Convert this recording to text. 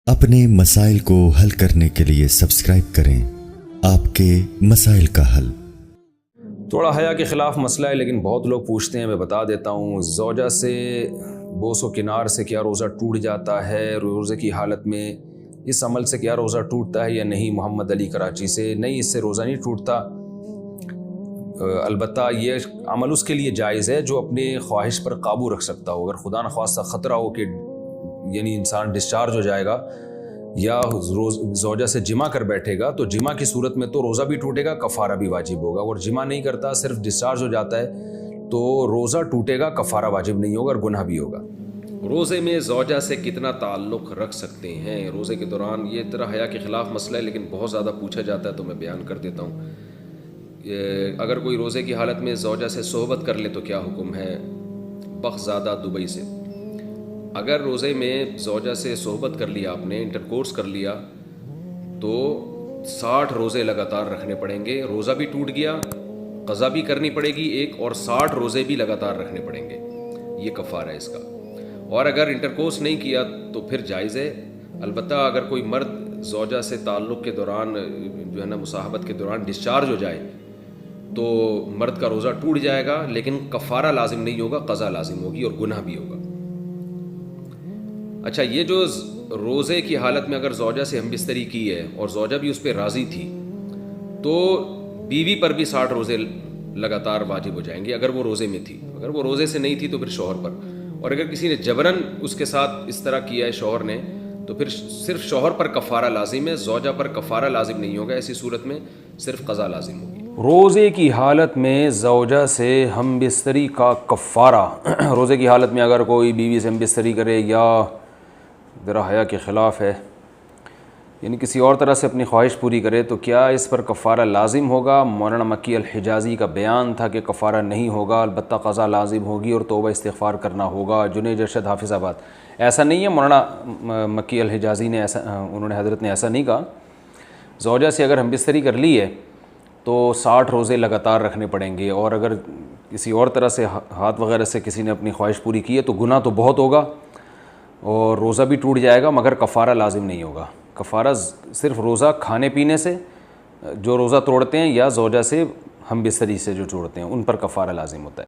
اپنے مسائل کو حل کرنے کے لیے سبسکرائب کریں آپ کے مسائل کا حل۔ تھوڑا حیا کے خلاف مسئلہ ہے لیکن بہت لوگ پوچھتے ہیں، میں بتا دیتا ہوں۔ زوجہ سے بوس و کنار سے کیا روزہ ٹوٹ جاتا ہے؟ روزے کی حالت میں اس عمل سے کیا روزہ ٹوٹتا ہے یا نہیں؟ محمد علی کراچی سے نہیں، اس سے روزہ نہیں ٹوٹتا۔ البتہ یہ عمل اس کے لیے جائز ہے جو اپنے خواہش پر قابو رکھ سکتا ہو۔ اگر خدا نخواستہ خطرہ ہو کہ یعنی انسان ڈسچارج ہو جائے گا یا زوجہ سے جمع کر بیٹھے گا تو جمع کی صورت میں تو روزہ بھی ٹوٹے گا، کفارہ بھی واجب ہوگا۔ اور جمع نہیں کرتا، صرف ڈسچارج ہو جاتا ہے تو روزہ ٹوٹے گا، کفارہ واجب نہیں ہوگا اور گناہ بھی ہوگا۔ روزے میں زوجہ سے کتنا تعلق رکھ سکتے ہیں روزے کے دوران؟ یہ طرح حیا کے خلاف مسئلہ ہے لیکن بہت زیادہ پوچھا جاتا ہے تو میں بیان کر دیتا ہوں۔ اگر کوئی روزے کی حالت میں زوجہ سے صحبت کر لے تو کیا حکم ہے؟ بخزادہ دبئی سے۔ اگر روزے میں زوجہ سے صحبت کر لیا، آپ نے انٹرکورس کر لیا، تو 60 روزے لگاتار رکھنے پڑیں گے۔ روزہ بھی ٹوٹ گیا، قضا بھی کرنی پڑے گی ایک، اور 60 روزے بھی لگاتار رکھنے پڑیں گے، یہ کفارہ ہے اس کا۔ اور اگر انٹرکورس نہیں کیا تو پھر جائز ہے۔ البتہ اگر کوئی مرد زوجہ سے تعلق کے دوران جو ہے نا مصاحبت کے دوران ڈسچارج ہو جائے تو مرد کا روزہ ٹوٹ جائے گا لیکن کفارہ لازم نہیں ہوگا، قضا لازم ہوگی اور گناہ بھی ہوگا۔ اچھا، یہ جو روزے کی حالت میں اگر زوجہ سے ہم بستری کی ہے اور زوجہ بھی اس پہ راضی تھی تو بیوی پر بھی 60 روزے لگاتار واجب ہو جائیں گے اگر وہ روزے میں تھی۔ اگر وہ روزے سے نہیں تھی تو پھر شوہر پر، اور اگر کسی نے جبراً اس کے ساتھ اس طرح کیا ہے شوہر نے تو پھر صرف شوہر پر کفارہ لازم ہے، زوجہ پر کفارہ لازم نہیں ہوگا۔ ایسی صورت میں صرف قضا لازم ہوگی۔ روزے کی حالت میں زوجہ سے ہم بستری کا کفارہ روزے کی حالت میں اگر کوئی بیوی سے ہم بستری کرے یا ذرا حیا کے خلاف ہے، یعنی کسی اور طرح سے اپنی خواہش پوری کرے تو کیا اس پر کفارہ لازم ہوگا؟ مولانا مکی الحجازی کا بیان تھا کہ کفارہ نہیں ہوگا، البتہ قضا لازم ہوگی اور توبہ استغفار کرنا ہوگا۔ جنید ارشد حافظ آباد۔ ایسا نہیں ہے، مولانا مکی الحجازی نے انہوں نے حضرت نے ایسا نہیں کہا۔ زوجہ سے اگر ہم بستری کر لی ہے تو 60 روزے لگاتار رکھنے پڑیں گے، اور اگر کسی اور طرح سے ہاتھ وغیرہ سے کسی نے اپنی خواہش پوری کی ہے تو گناہ تو بہت ہوگا اور روزہ بھی ٹوٹ جائے گا، مگر کفارہ لازم نہیں ہوگا۔ کفارہ صرف روزہ کھانے پینے سے جو روزہ توڑتے ہیں یا زوجہ سے ہم بستری سے جو توڑتے ہیں ان پر کفارہ لازم ہوتا ہے۔